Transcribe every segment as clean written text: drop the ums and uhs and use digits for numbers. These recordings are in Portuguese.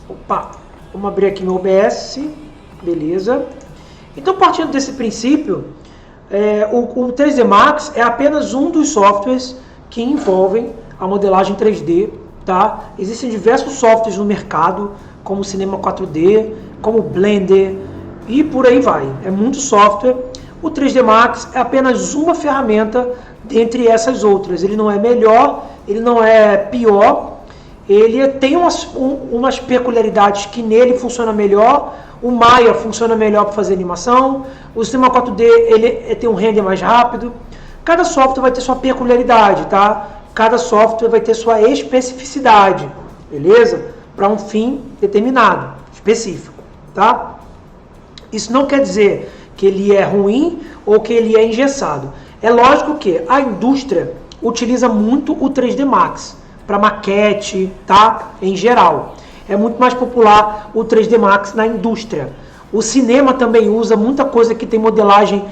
Opa, vamos abrir aqui no OBS, beleza. Então, partindo desse princípio, o 3D Max é apenas um dos softwares que envolvem a modelagem 3D, tá? Existem diversos softwares no mercado, como o Cinema 4D, como o Blender e por aí vai. É muito software. O 3D Max é apenas uma ferramenta dentre essas outras. Ele não é melhor, ele não é pior. Ele tem umas peculiaridades que nele funciona melhor. O Maya funciona melhor para fazer animação. O Cinema 4D ele tem um render mais rápido. Cada software vai ter sua peculiaridade, tá? Cada software vai ter sua especificidade, beleza? Para um fim determinado, específico, tá? Isso não quer dizer que ele é ruim ou que ele é engessado. É lógico que a indústria utiliza muito o 3D Max para maquete, tá? Em geral. É muito mais popular o 3D Max na indústria. O cinema também usa muita coisa que tem modelagem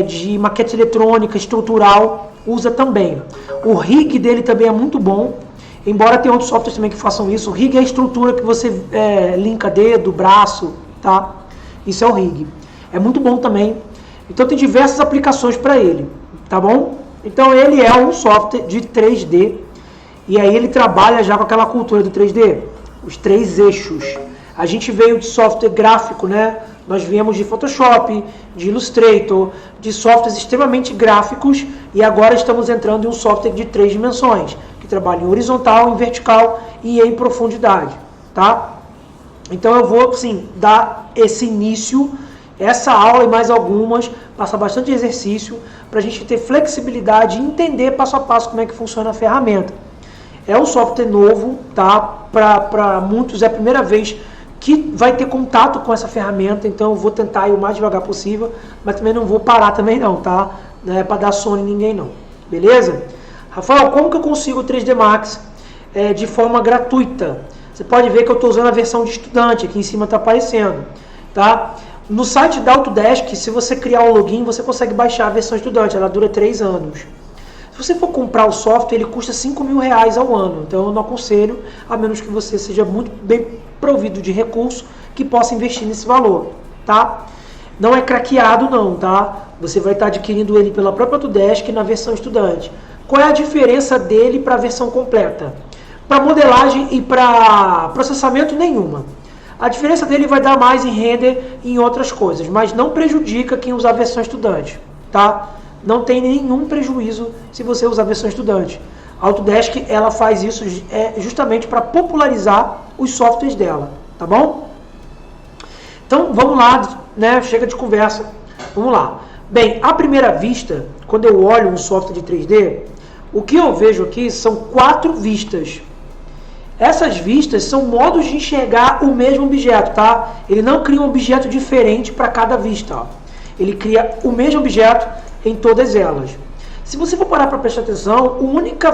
de maquete eletrônica, estrutural, usa também. O rig dele também é muito bom, embora tenha outros softwares também que façam isso. O rig é a estrutura que você linka dedo, braço, tá? Isso é o rig. É muito bom também. Então tem diversas aplicações para ele, tá bom? Então ele é um software de 3D e aí ele trabalha já com aquela cultura do 3D, os 3 eixos. A gente veio de software gráfico, né? Nós viemos de Photoshop, de Illustrator, de softwares extremamente gráficos e agora estamos entrando em um software de 3 dimensões, que trabalha em horizontal, em vertical e em profundidade, tá? Então eu vou, sim, dar esse início, essa aula e mais algumas, passar bastante exercício para a gente ter flexibilidade e entender passo a passo como é que funciona a ferramenta. É um software novo, tá? Para muitos é a primeira vez que vai ter contato com essa ferramenta, então eu vou tentar ir o mais devagar possível, mas também não vou parar também não, tá? Não é para dar sono em ninguém não, beleza? Rafael, como que eu consigo o 3D Max de forma gratuita? Você pode ver que eu estou usando a versão de estudante, aqui em cima está aparecendo, tá? No site da Autodesk, se você criar um login, você consegue baixar a versão estudante, ela dura 3 anos. Se você for comprar o software, ele custa R$5.000 ao ano, então eu não aconselho, a menos que você seja muito bem provido de recursos que possa investir nesse valor, tá? Não é craqueado não, tá? Você vai estar adquirindo ele pela própria Autodesk na versão estudante. Qual é a diferença dele para a versão completa? Para modelagem e para processamento, nenhuma. A diferença dele vai dar mais em render e em outras coisas, mas não prejudica quem usar a versão estudante, tá? Não tem nenhum prejuízo se você usar a versão estudante. A Autodesk ela faz isso justamente para popularizar os softwares dela, tá bom? Então vamos lá, né? Chega de conversa, vamos lá. Bem, à primeira vista, quando eu olho um software de 3D, o que eu vejo aqui são 4 vistas. Essas vistas são modos de enxergar o mesmo objeto, tá? Ele não cria um objeto diferente para cada vista, ó. Ele cria o mesmo objeto em todas elas. Se você for parar para prestar atenção, a única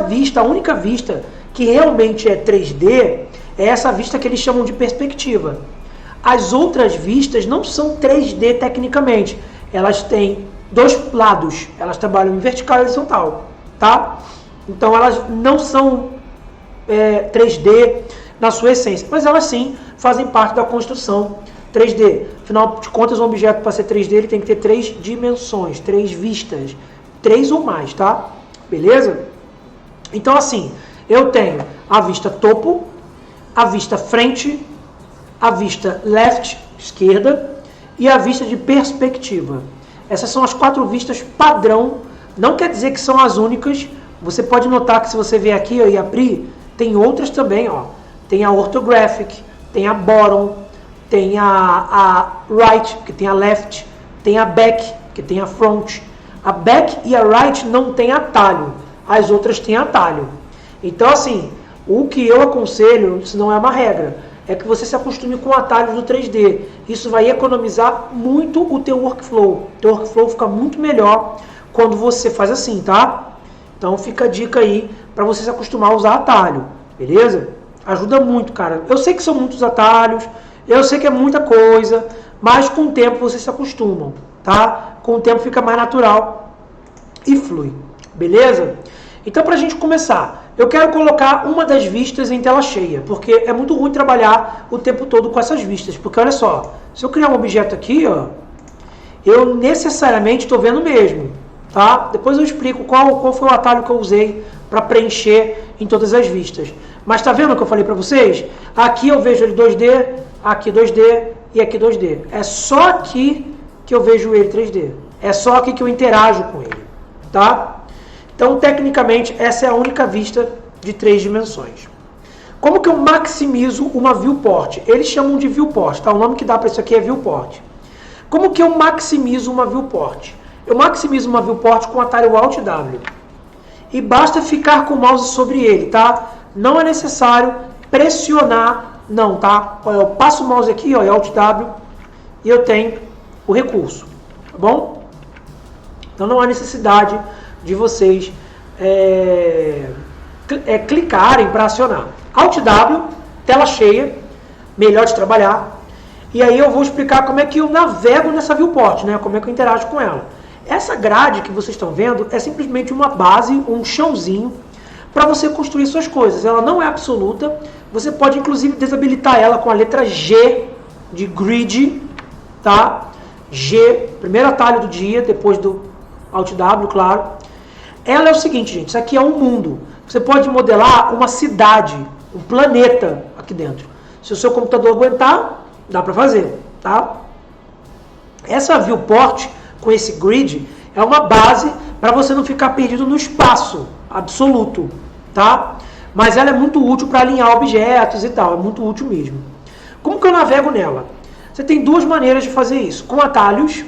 vista que realmente é 3D é essa vista que eles chamam de perspectiva. As outras vistas não são 3D tecnicamente. Elas têm 2 lados. Elas trabalham em vertical e horizontal, tá? Então elas não são 3D na sua essência, mas elas sim fazem parte da construção 3D. Afinal de contas, um objeto para ser 3D ele tem que ter 3 dimensões, 3 vistas, 3 ou mais, tá? Beleza? Então assim, eu tenho a vista topo, a vista frente, a vista left, esquerda, e a vista de perspectiva. Essas são as 4 vistas padrão, não quer dizer que são as únicas. Você pode notar que se você vier aqui e abrir, tem outras também, ó. Tem a orthographic, tem a bottom, tem a right, que tem a left, tem a back, que tem a front. A back e a right não tem atalho, as outras têm atalho. Então assim, o que eu aconselho, isso não é uma regra, é que você se acostume com atalhos do 3D. Isso vai economizar muito o teu workflow. O teu workflow fica muito melhor quando você faz assim, tá? Então fica a dica aí para você se acostumar a usar atalho, beleza? Ajuda muito, cara. Eu sei que são muitos atalhos, eu sei que é muita coisa, mas com o tempo vocês se acostumam, tá? Com o tempo fica mais natural e flui, beleza? Então, para a gente começar, eu quero colocar uma das vistas em tela cheia, porque é muito ruim trabalhar o tempo todo com essas vistas, porque olha só, se eu criar um objeto aqui, ó, eu necessariamente estou vendo mesmo, tá? Depois eu explico qual foi o atalho que eu usei para preencher em todas as vistas. Mas tá vendo o que eu falei para vocês? Aqui eu vejo ele 2D, aqui 2D e aqui 2D. É só aqui que eu vejo ele 3D. É só aqui que eu interajo com ele, tá? Então, tecnicamente, essa é a única vista de 3 dimensões. Como que eu maximizo uma viewport? Eles chamam de viewport, tá? O nome que dá para isso aqui é viewport. Como que eu maximizo uma viewport? Eu maximizo uma viewport com o atalho Alt W. E basta ficar com o mouse sobre ele, tá? Não é necessário pressionar, não, tá? Eu passo o mouse aqui, ó, Alt W, e eu tenho o recurso, tá bom? Então não há necessidade de vocês clicarem para acionar. Alt W, tela cheia, melhor de trabalhar. E aí eu vou explicar como é que eu navego nessa viewport, né? Como é que eu interajo com ela. Essa grade que vocês estão vendo é simplesmente uma base, um chãozinho, para você construir suas coisas. Ela não é absoluta, você pode inclusive desabilitar ela com a letra G de grid, tá? G, primeiro atalho do dia, depois do Alt W, claro. Ela é o seguinte, gente, isso aqui é um mundo. Você pode modelar uma cidade, um planeta aqui dentro. Se o seu computador aguentar, dá para fazer, tá? Essa viewport com esse grid é uma base para você não ficar perdido no espaço absoluto, tá? Mas ela é muito útil para alinhar objetos e tal, é muito útil mesmo. Como que eu navego nela? Você tem duas maneiras de fazer isso, com atalhos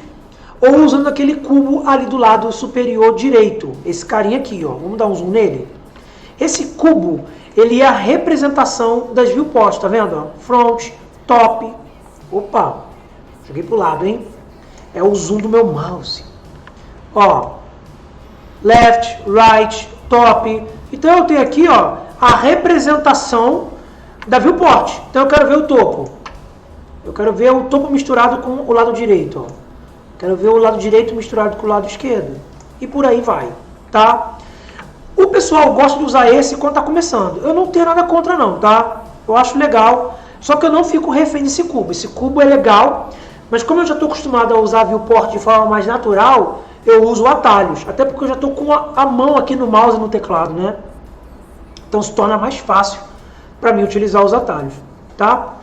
ou usando aquele cubo ali do lado superior direito, esse carinha aqui, ó. Vamos dar um zoom nele. Esse cubo, ele é a representação das viewports, tá vendo? Ó? Front, top, opa, joguei pro lado, hein? É o zoom do meu mouse. Ó, left, right, top. Então eu tenho aqui, ó, a representação da viewport. Então eu quero ver o topo. Eu quero ver o topo misturado com o lado direito, ó. Quero ver o lado direito misturado com o lado esquerdo. E por aí vai, tá? O pessoal gosta de usar esse quando está começando. Eu não tenho nada contra não, tá? Eu acho legal. Só que eu não fico refém desse cubo. Esse cubo é legal, mas como eu já estou acostumado a usar a viewport de forma mais natural, eu uso atalhos. Até porque eu já estou com a mão aqui no mouse e no teclado, né? Então se torna mais fácil para mim utilizar os atalhos, tá?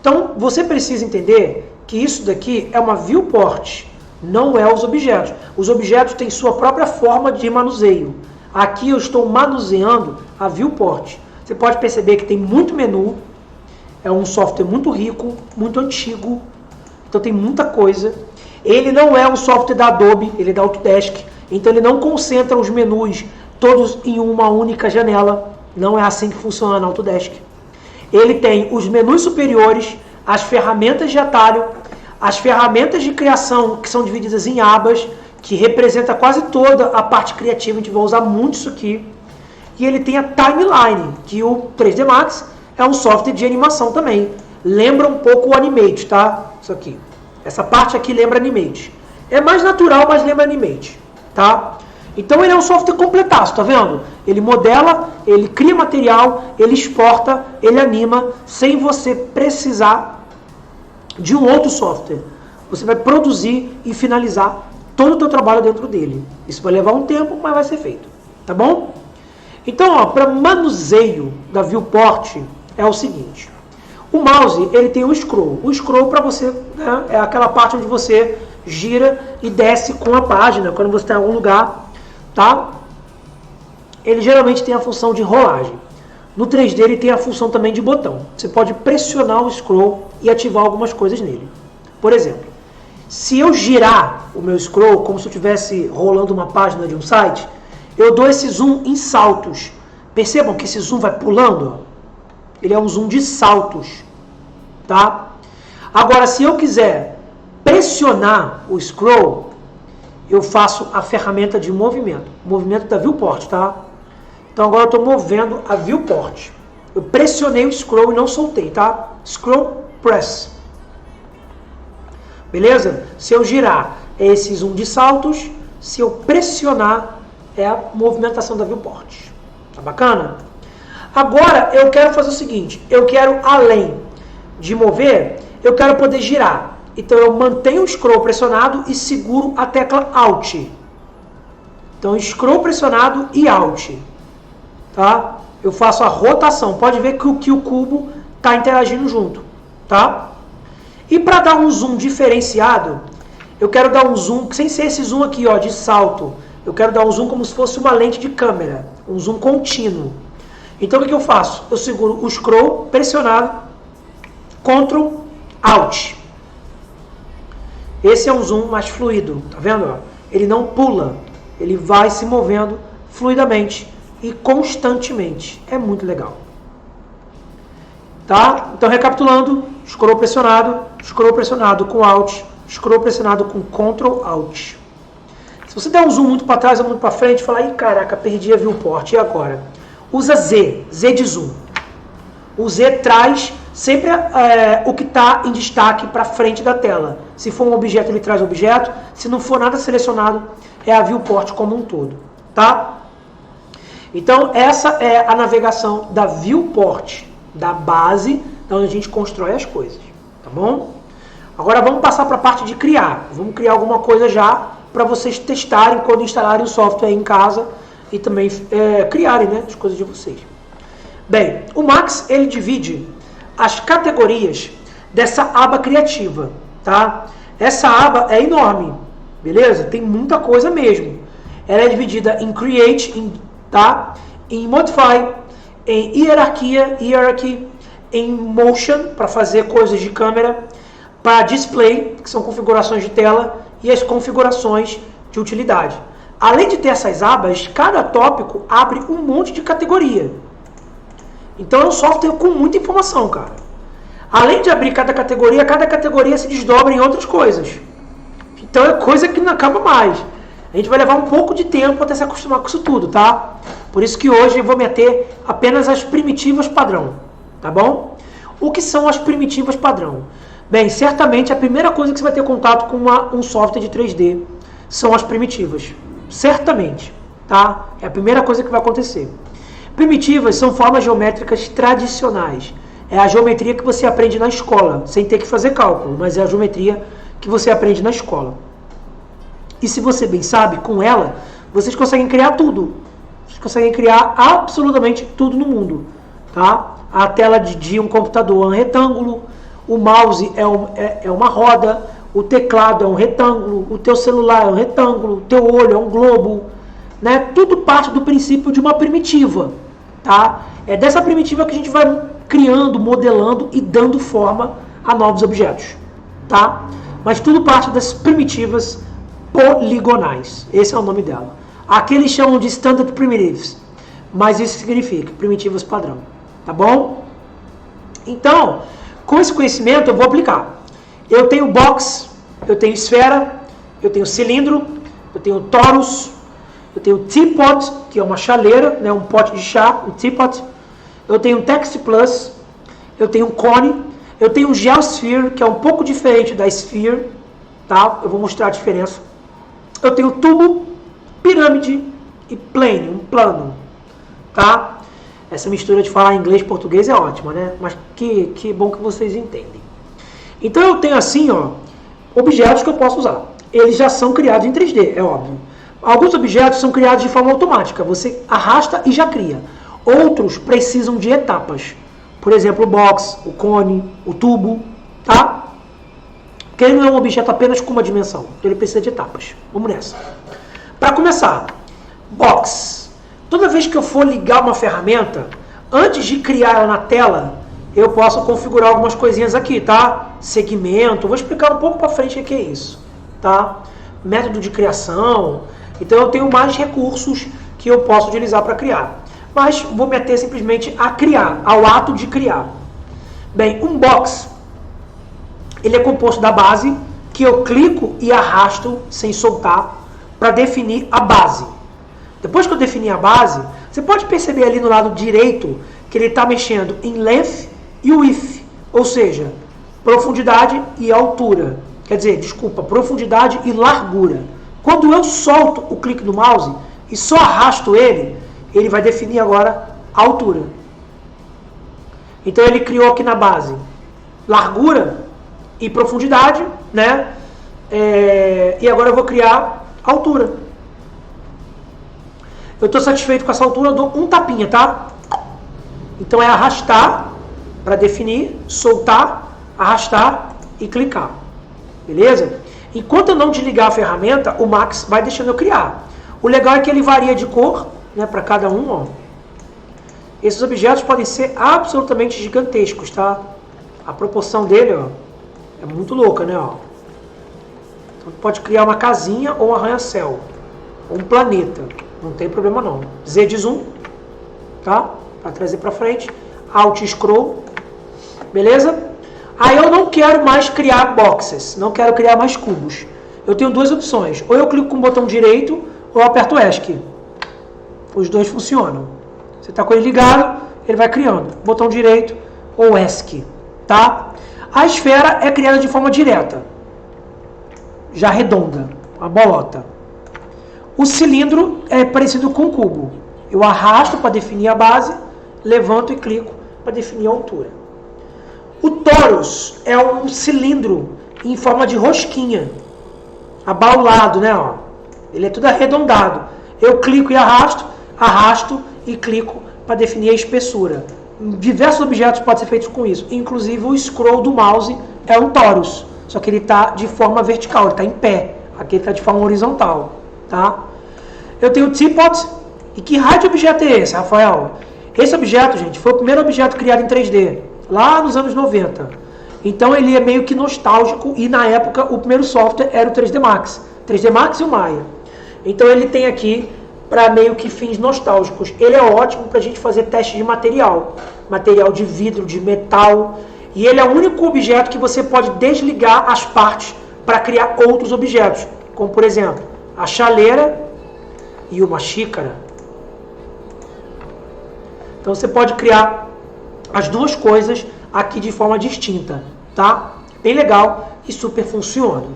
Então você precisa entender que isso daqui é uma viewport, não é os objetos. Os objetos têm sua própria forma de manuseio. Aqui eu estou manuseando a viewport. Você pode perceber que tem muito menu, é um software muito rico, muito antigo, então tem muita coisa. Ele não é um software da Adobe, ele é da Autodesk, então ele não concentra os menus todos em uma única janela. Não é assim que funciona na Autodesk. Ele tem os menus superiores, as ferramentas de atalho, as ferramentas de criação que são divididas em abas, que representa quase toda a parte criativa, a gente vai usar muito isso aqui. E ele tem a timeline, que o 3D Max é um software de animação também. Lembra um pouco o Animate, tá? Isso aqui. Essa parte aqui lembra Animate. É mais natural, mas lembra Animate, tá? Então ele é um software completaço, tá vendo? Ele modela, ele cria material, ele exporta, ele anima, sem você precisar de um outro software. Você vai produzir e finalizar todo o teu trabalho dentro dele. Isso vai levar um tempo, mas vai ser feito, tá bom? Então, para manuseio da viewport é o seguinte. O mouse, ele tem um scroll. O scroll para você, né, é aquela parte onde você gira e desce com a página, quando você está em algum lugar, tá? Ele geralmente tem a função de rolagem. No 3D ele tem a função também de botão. Você pode pressionar o scroll e ativar algumas coisas nele. Por exemplo, se eu girar o meu scroll como se eu estivesse rolando uma página de um site, eu dou esse zoom em saltos. Percebam que esse zoom vai pulando? Ele é um zoom de saltos, tá? Agora, se eu quiser pressionar o scroll, eu faço a ferramenta de movimento. Movimento da viewport, tá? Então agora eu estou movendo a viewport. Eu pressionei o scroll e não soltei, tá? Scroll press. Beleza? Se eu girar, é esse zoom de saltos. Se eu pressionar, é a movimentação da viewport. Tá bacana? Agora eu quero fazer o seguinte, eu quero, além de mover, eu quero poder girar. Então eu mantenho o scroll pressionado e seguro a tecla Alt. Então scroll pressionado e Alt. Tá? Eu faço a rotação. Pode ver que o cubo está interagindo junto. Tá? E para dar um zoom diferenciado, eu quero dar um zoom, sem ser esse zoom aqui, ó, de salto. Eu quero dar um zoom como se fosse uma lente de câmera. Um zoom contínuo. Então o que eu faço? Eu seguro o scroll pressionado, Ctrl, Alt. Esse é um zoom mais fluido, tá vendo? Ele não pula, ele vai se movendo fluidamente e constantemente. É muito legal. Tá? Então recapitulando, scroll pressionado com Alt, scroll pressionado com Ctrl, Alt. Se você der um zoom muito para trás ou muito para frente, fala, ih, caraca, perdi a viewport, e agora? Usa Z de zoom. O Z traz sempre o que está em destaque para frente da tela. Se for um objeto, ele traz o objeto. Se não for nada selecionado, é a viewport como um todo. Tá? Então, essa é a navegação da viewport, da base, da onde a gente constrói as coisas. Tá bom? Agora vamos passar para a parte de criar. Vamos criar alguma coisa já para vocês testarem quando instalarem o software em casa e também criarem, né, as coisas de vocês. Bem, o Max, ele divide as categorias dessa aba criativa, tá? Essa aba é enorme, beleza? Tem muita coisa mesmo. Ela é dividida em Create, tá? Em Modify, em Hierarchy, em Motion, para fazer coisas de câmera, para Display, que são configurações de tela, e as configurações de utilidade. Além de ter essas abas, cada tópico abre um monte de categoria. Então é um software com muita informação, cara. Além de abrir cada categoria se desdobra em outras coisas. Então é coisa que não acaba mais. A gente vai levar um pouco de tempo até se acostumar com isso tudo, tá? Por isso que hoje eu vou me ater apenas às primitivas padrão, tá bom? O que são as primitivas padrão? Bem, certamente a primeira coisa que você vai ter contato com um software de 3D são as primitivas. Certamente, tá? É a primeira coisa que vai acontecer. Primitivas são formas geométricas tradicionais. É a geometria que você aprende na escola, sem ter que fazer cálculo, mas é a geometria que você aprende na escola. E se você bem sabe, com ela, vocês conseguem criar tudo. Vocês conseguem criar absolutamente tudo no mundo. Tá? A tela de um computador é um retângulo, o mouse é uma roda, o teclado é um retângulo, o teu celular é um retângulo, o teu olho é um globo. Né? Tudo parte do princípio de uma primitiva. Tá? É dessa primitiva que a gente vai criando, modelando e dando forma a novos objetos. Tá? Mas tudo parte das primitivas poligonais. Esse é o nome dela. Aqui eles chamam de Standard Primitives, mas isso significa primitivas padrão. Tá bom? Então, com esse conhecimento eu vou aplicar. Eu tenho box, eu tenho esfera, eu tenho cilindro, eu tenho torus, eu tenho teapot, que é uma chaleira, né, um pote de chá, um teapot. Eu tenho text plus, eu tenho cone, eu tenho geosphere, que é um pouco diferente da sphere, tá? Eu vou mostrar a diferença. Eu tenho tubo, pirâmide e plane, um plano, tá? Essa mistura de falar inglês e português é ótima, né? Mas que bom que vocês entendem. Então eu tenho assim, ó, objetos que eu posso usar. Eles já são criados em 3D, é óbvio. Alguns objetos são criados de forma automática, você arrasta e já cria. Outros precisam de etapas. Por exemplo, o box, o cone, o tubo, tá? Porque ele não é um objeto apenas com uma dimensão, ele precisa de etapas. Vamos nessa. Para começar, box. Toda vez que eu for ligar uma ferramenta, antes de criar ela na tela, eu posso configurar algumas coisinhas aqui, tá? Segmento, vou explicar um pouco para frente o que é isso, tá? Método de criação. Então eu tenho mais recursos que eu posso utilizar para criar. Mas vou me ater simplesmente a criar, ao ato de criar. Bem, um box, ele é composto da base, que eu clico e arrasto sem soltar, para definir a base. Depois que eu definir a base, você pode perceber ali no lado direito que ele está mexendo em length e width, ou seja, profundidade e altura. Quer dizer, desculpa, profundidade e largura. Quando eu solto o clique do mouse e só arrasto ele, ele vai definir agora a altura. Então ele criou aqui na base largura e profundidade, né? E agora eu vou criar altura. Eu estou satisfeito com essa altura, eu dou um tapinha, tá? Então é arrastar para definir, soltar, arrastar e clicar. Beleza? Enquanto eu não desligar a ferramenta, o Max vai deixando eu criar. O legal é que ele varia de cor, né, para cada um, ó. Esses objetos podem ser absolutamente gigantescos, tá? A proporção dele, ó, é muito louca, né, ó. Então pode criar uma casinha ou um arranha-céu, ou um planeta. Não tem problema não. Z de zoom, tá? Para trazer para frente. Alt scroll. Beleza? Aí eu não quero mais criar boxes, não quero criar mais cubos. Eu tenho duas opções. Ou eu clico com o botão direito, ou eu aperto ESC. Os dois funcionam. Você está com ele ligado, ele vai criando. Botão direito ou ESC. Tá? A esfera é criada de forma direta. Já redonda. Uma bolota. O cilindro é parecido com o cubo. Eu arrasto para definir a base, levanto e clico para definir a altura. O torus é um cilindro em forma de rosquinha, abaulado, né? Ó. Ele é tudo arredondado. Eu clico e arrasto e clico para definir a espessura. Diversos objetos podem ser feitos com isso, inclusive o scroll do mouse é um torus, só que ele está de forma vertical, ele está em pé. Aqui ele está de forma horizontal. Tá? Eu tenho o teapot. E que raio de objeto é esse, Rafael? Esse objeto, gente, foi o primeiro objeto criado em 3D, lá nos anos 90. Então ele é meio que nostálgico e na época o primeiro software era o 3D Max. 3D Max e o Maya. Então ele tem aqui para meio que fins nostálgicos. Ele é ótimo para a gente fazer teste de material. Material de vidro, de metal. E ele é o único objeto que você pode desligar as partes para criar outros objetos. Como por exemplo, a chaleira e uma xícara. Então você pode criar as duas coisas aqui de forma distinta, tá? Bem legal e super funciona.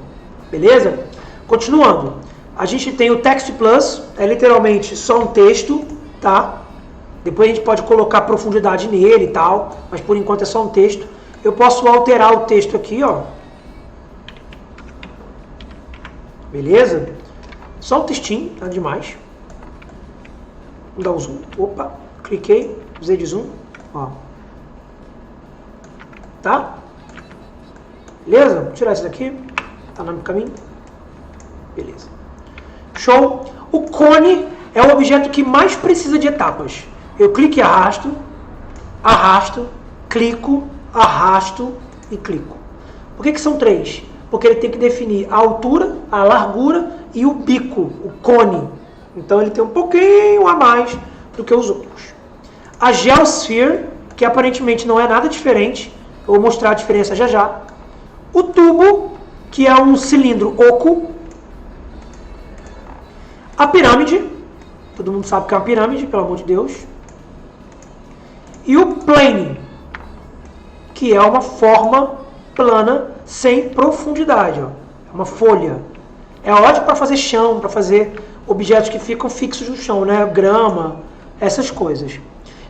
Beleza? Continuando. A gente tem o Text Plus, é literalmente só um texto, tá? Depois a gente pode colocar profundidade nele e tal, mas por enquanto é só um texto. Eu posso alterar o texto aqui, ó. Beleza? Só um textinho, nada demais. Vou dar um zoom. Opa, cliquei, Z de zoom. Ó. Tá? Beleza? Vou tirar isso daqui. Tá no caminho. Beleza. Show. O cone é o objeto que mais precisa de etapas. Eu clico e arrasto, clico, arrasto e clico. Por que são três? Porque ele tem que definir a altura, a largura e o bico, o cone. Então ele tem um pouquinho a mais do que os outros. A Geosphere, que aparentemente não é nada diferente, eu vou mostrar a diferença já já. O tubo, que é um cilindro oco. A pirâmide, todo mundo sabe que é uma pirâmide, pelo amor de Deus. E o plane, que é uma forma plana sem profundidade. Ó. É uma folha. É ótimo para fazer chão, para fazer objetos que ficam fixos no chão, né? Grama, essas coisas.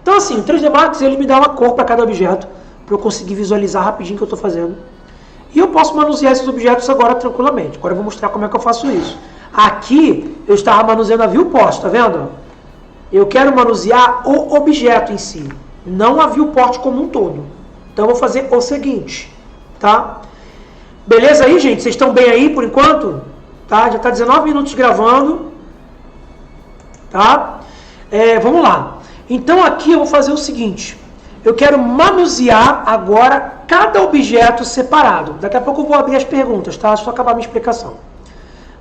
Então assim, o 3D Max ele me dá uma cor para cada objeto, para eu conseguir visualizar rapidinho o que eu estou fazendo. E eu posso manusear esses objetos agora tranquilamente. Agora eu vou mostrar como é que eu faço isso. Aqui eu estava manuseando a viewport, tá vendo? Eu quero manusear o objeto em si, não a viewport como um todo. Então eu vou fazer o seguinte, tá? Beleza aí, gente? Vocês estão bem aí por enquanto? Tá? Já está 19 minutos gravando. Tá? Vamos lá. Então aqui eu vou fazer o seguinte. Eu quero manusear agora cada objeto separado. Daqui a pouco eu vou abrir as perguntas, tá? Só acabar a minha explicação.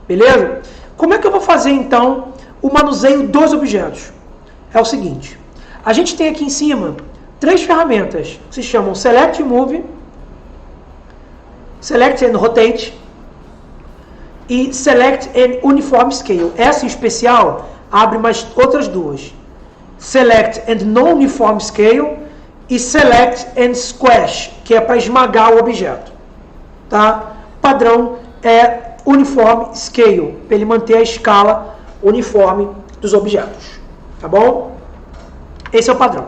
Beleza? Como é que eu vou fazer então o manuseio dos objetos? É o seguinte. A gente tem aqui em cima 3 ferramentas que se chamam Select Move, Select and Rotate e Select and Uniform Scale. Essa em especial abre mais outras duas. Select and Non-Uniform Scale e Select and Squash, que é para esmagar o objeto. Tá? O padrão é Uniform Scale, para ele manter a escala uniforme dos objetos. Tá bom? Esse é o padrão.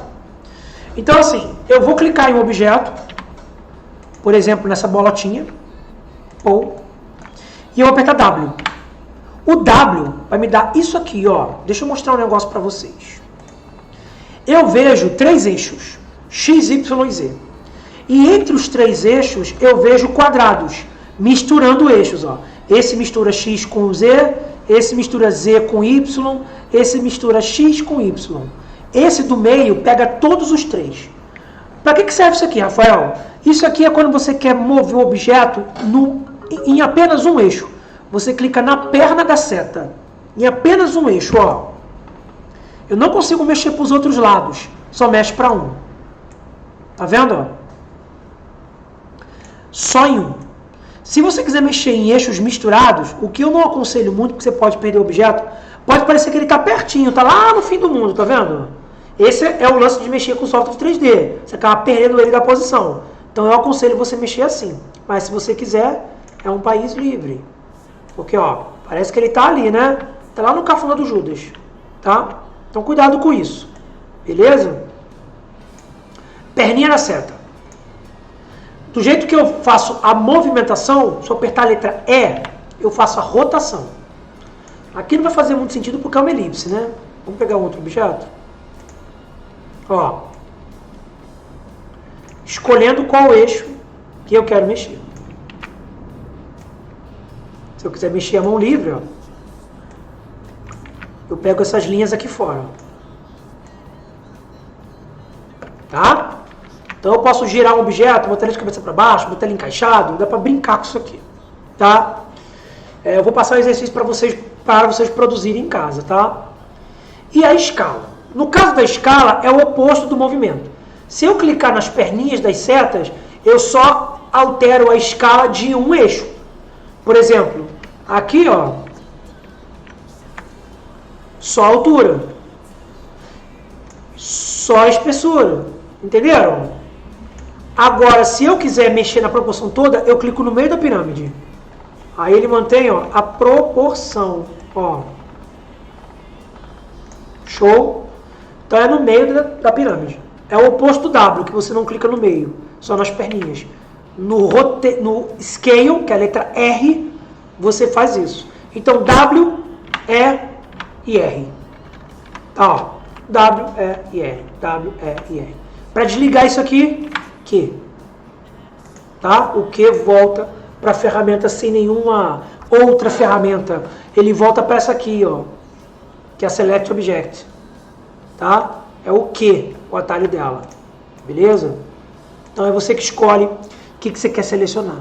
Então assim, eu vou clicar em um objeto, por exemplo, nessa bolotinha, e eu vou apertar W. O W vai me dar isso aqui, ó. Deixa eu mostrar um negócio para vocês. Eu vejo 3 eixos, X, Y e Z. E entre os 3 eixos, eu vejo quadrados, misturando eixos, ó. Esse mistura X com Z, esse mistura Z com Y, esse mistura X com Y. Esse do meio pega todos os 3. Para que serve isso aqui, Rafael? Isso aqui é quando você quer mover o objeto em apenas um eixo. Você clica na perna da seta, em apenas um eixo, ó. Eu não consigo mexer para os outros lados, só mexe para um. Tá vendo? Ó? Só em um. Se você quiser mexer em eixos misturados, o que eu não aconselho muito, porque você pode perder o objeto, pode parecer que ele está pertinho, está lá no fim do mundo, tá vendo? Esse é o lance de mexer com software 3D. Você acaba perdendo ele da posição. Então eu aconselho você mexer assim. Mas se você quiser, é um país livre. Porque, ó, parece que ele está ali, né? Está lá no cafundó do Judas. Tá? Então cuidado com isso. Beleza? Perninha na seta. Do jeito que eu faço a movimentação, se eu apertar a letra E, eu faço a rotação. Aqui não vai fazer muito sentido porque é uma elipse, né? Vamos pegar um outro objeto? Ó. Escolhendo qual eixo que eu quero mexer. Se eu quiser mexer a mão livre, ó, eu pego essas linhas aqui fora. Tá? Então eu posso girar um objeto, botar ele de cabeça para baixo, botar ele encaixado, dá para brincar com isso aqui. Tá? Eu vou passar o exercício para vocês produzirem em casa, tá? E a escala. No caso da escala, é o oposto do movimento. Se eu clicar nas perninhas das setas, eu só altero a escala de um eixo. Por exemplo, aqui, ó, só altura, só espessura, entenderam? Agora, se eu quiser mexer na proporção toda, eu clico no meio da pirâmide. Aí ele mantém, ó, a proporção, ó. Show? Então é no meio da pirâmide. É o oposto do W, que você não clica no meio, só nas perninhas. No Scale, que é a letra R, você faz isso. Então W, E e R. Tá, ó. W, E e R. W, E e R. Para desligar isso aqui, Q. Tá? O Q volta para a ferramenta sem nenhuma outra ferramenta. Ele volta para essa aqui, ó, que é a Select Object. Tá? É o Q, o atalho dela. Beleza? Então é você que escolhe o que você quer selecionar.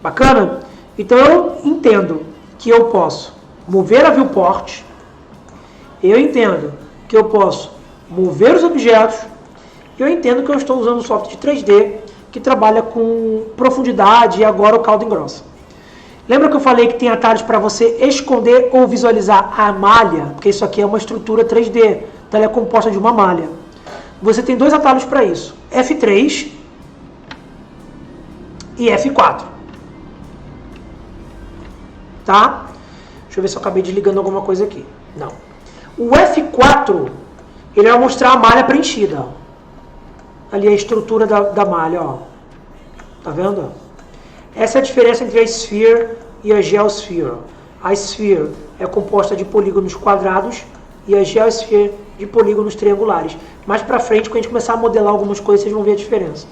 Bacana? Então eu entendo que eu posso mover a viewport, eu entendo que eu posso mover os objetos, eu entendo que eu estou usando um software de 3D que trabalha com profundidade e agora o caldo engrossa. Lembra que eu falei que tem atalhos para você esconder ou visualizar a malha? Porque isso aqui é uma estrutura 3D, então ela é composta de uma malha. Você tem 2 atalhos para isso, F3 e F4. Tá? Deixa eu ver se eu acabei desligando alguma coisa aqui. Não. O F4, ele vai mostrar a malha preenchida. Ó. Ali a estrutura da malha, ó. Tá vendo? Essa é a diferença entre a Sphere e a Geosphere. A Sphere é composta de polígonos quadrados e a Geosphere de polígonos triangulares. Mais pra frente, quando a gente começar a modelar algumas coisas, vocês vão ver a diferença.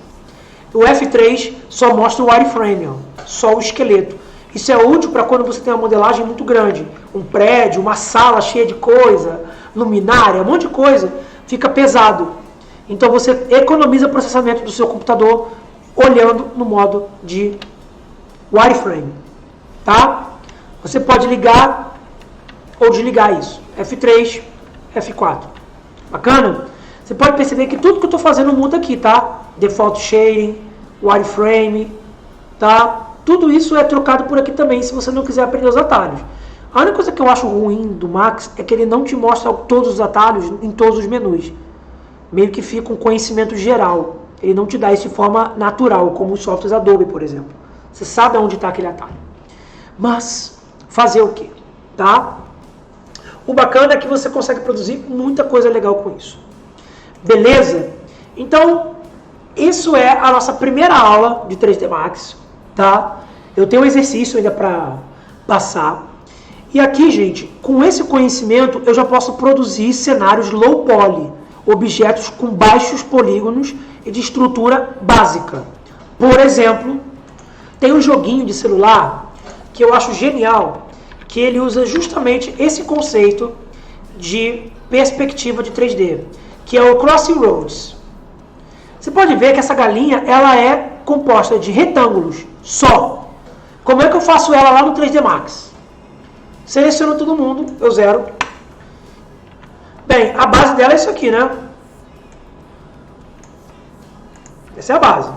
O F3 só mostra o wireframe, ó, só o esqueleto. Isso é útil para quando você tem uma modelagem muito grande. Um prédio, uma sala cheia de coisa, luminária, um monte de coisa, fica pesado. Então você economiza o processamento do seu computador olhando no modo de wireframe. Tá? Você pode ligar ou desligar isso. F3, F4. Bacana? Você pode perceber que tudo que eu estou fazendo muda aqui, tá? Default shading, wireframe, tá? Tudo isso é trocado por aqui também, se você não quiser aprender os atalhos. A única coisa que eu acho ruim do Max é que ele não te mostra todos os atalhos em todos os menus. Meio que fica um conhecimento geral. Ele não te dá isso de forma natural, como os softwares Adobe, por exemplo. Você sabe onde está aquele atalho. Mas, fazer o quê? Tá? O bacana é que você consegue produzir muita coisa legal com isso. Beleza? Então, isso é a nossa primeira aula de 3D Max, tá? Eu tenho um exercício ainda para passar. E aqui, gente, com esse conhecimento, eu já posso produzir cenários low poly, objetos com baixos polígonos e de estrutura básica. Por exemplo, tem um joguinho de celular que eu acho genial, que ele usa justamente esse conceito de perspectiva de 3D, que é o Crossroads. Você pode ver que essa galinha ela é composta de retângulos só. Como é que eu faço ela lá no 3D Max? Seleciono todo mundo, eu zero. Bem, a base dela é isso aqui, né? Essa é a base.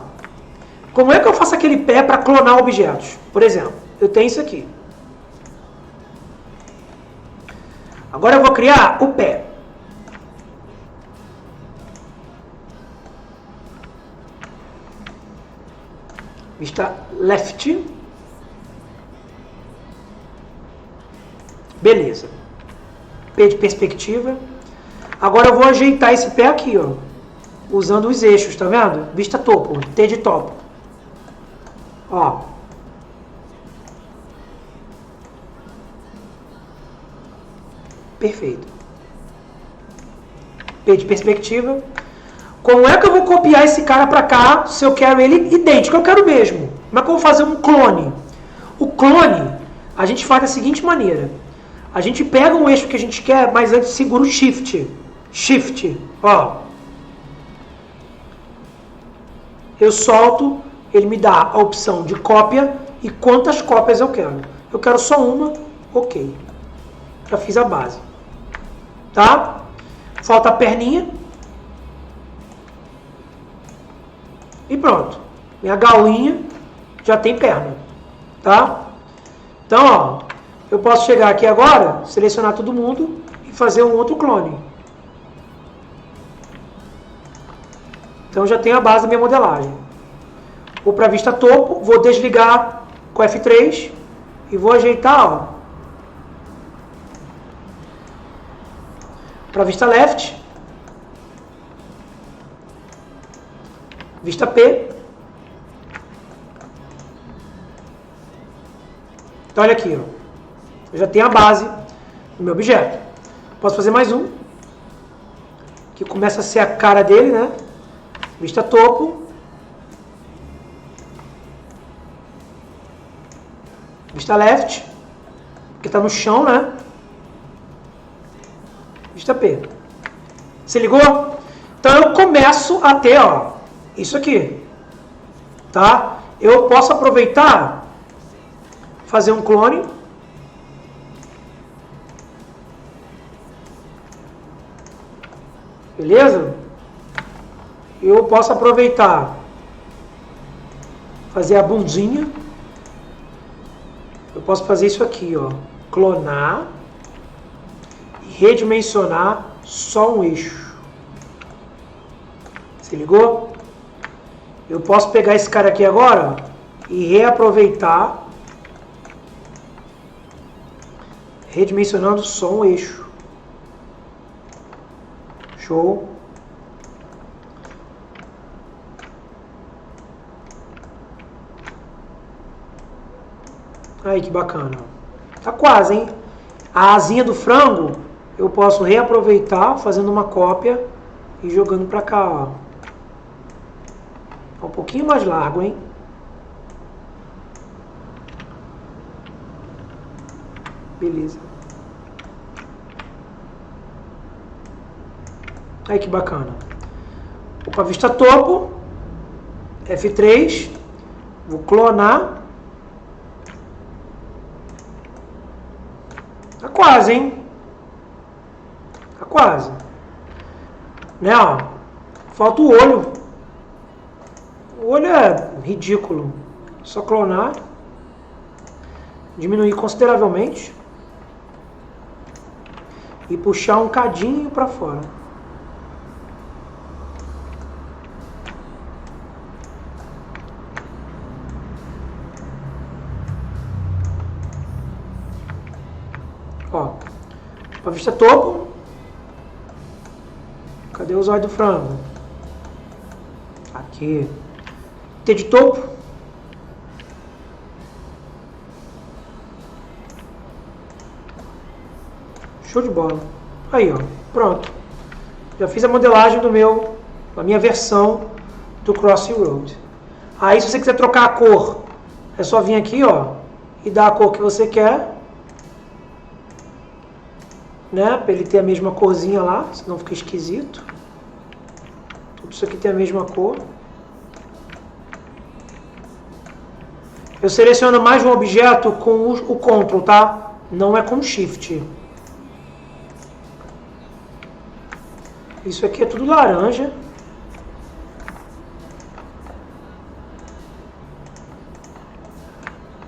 Como é que eu faço aquele pé para clonar objetos? Por exemplo, eu tenho isso aqui. Agora eu vou criar o pé. Vista left. Beleza. P de perspectiva. Agora eu vou ajeitar esse pé aqui, ó. Usando os eixos, tá vendo? Vista topo, T de topo. Ó. Perfeito. P de perspectiva. Como é que eu vou copiar esse cara para cá se eu quero ele idêntico? Eu quero mesmo. Como é que eu vou fazer um clone? O clone, a gente faz da seguinte maneira. A gente pega um eixo que a gente quer, mas antes segura o Shift. Shift, ó. Eu solto, ele me dá a opção de cópia e quantas cópias eu quero. Eu quero só uma, ok. Já fiz a base. Tá? Falta a perninha. E pronto. Minha galinha já tem perna. Tá? Então, ó, eu posso chegar aqui agora, selecionar todo mundo e fazer um outro clone. Então já tenho a base da minha modelagem. Vou para a vista topo, vou desligar com F3 e vou ajeitar, ó, para a vista left, vista P. Então olha aqui, ó. Eu já tenho a base do meu objeto. Posso fazer mais um, que começa a ser a cara dele, né? Vista topo. Vista left, que está no chão, né? Vista P. Se ligou? Então eu começo a ter, ó, isso aqui. Tá? Eu posso aproveitar, fazer um clone. Beleza? Eu posso aproveitar, fazer a bundinha. Eu posso fazer isso aqui, ó, clonar e redimensionar só um eixo. Se ligou? Eu posso pegar esse cara aqui agora e reaproveitar, redimensionando só um eixo. Show. Aí que bacana. Tá quase, hein? A asinha do frango eu posso reaproveitar fazendo uma cópia e jogando pra cá, ó. Tá um pouquinho mais largo, hein? Beleza. Aí que bacana. Vou para a vista topo, F3, vou clonar. Tá quase, hein? Tá quase. Né, ó. Falta o olho. O olho é ridículo. Só clonar. Diminuir consideravelmente. E puxar um cadinho para fora. Ó, para vista topo. Cadê o zóio do frango? Aqui. T de topo. Show de bola. Aí, ó. Pronto. Já fiz a modelagem da minha versão do Crossy Road. Aí, se você quiser trocar a cor, é só vir aqui, ó, e dar a cor que você quer, né? Para ele ter a mesma corzinha lá, senão fica esquisito. Tudo isso aqui tem a mesma cor. Eu seleciono mais um objeto com o Ctrl, tá? Não é com o Shift. Isso aqui é tudo laranja.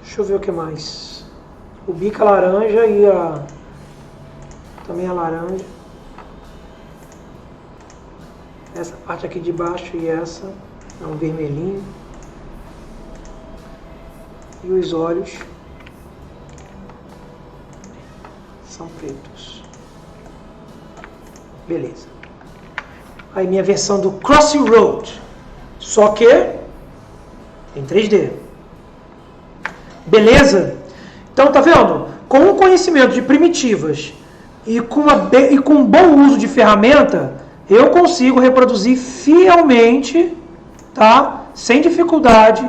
Deixa eu ver o que mais. O bico é laranja e também é laranja. Essa parte aqui de baixo e essa é um vermelhinho. E os olhos são pretos. Beleza. Aí minha versão do Crossy Road. Só que em 3D. Beleza? Então tá vendo? Com o conhecimento de primitivas e com um bom uso de ferramenta, eu consigo reproduzir fielmente, tá? Sem dificuldade,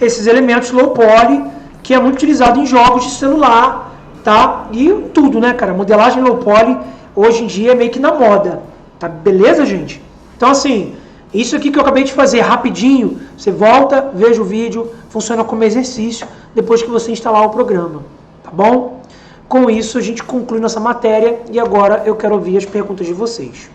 esses elementos low poly, que é muito utilizado em jogos de celular, tá? E tudo, né, cara? Modelagem low poly hoje em dia é meio que na moda, tá? Beleza, gente? Então, assim, isso aqui que eu acabei de fazer rapidinho, você volta, veja o vídeo, funciona como exercício depois que você instalar o programa, tá bom? Com isso, a gente conclui nossa matéria e agora eu quero ouvir as perguntas de vocês.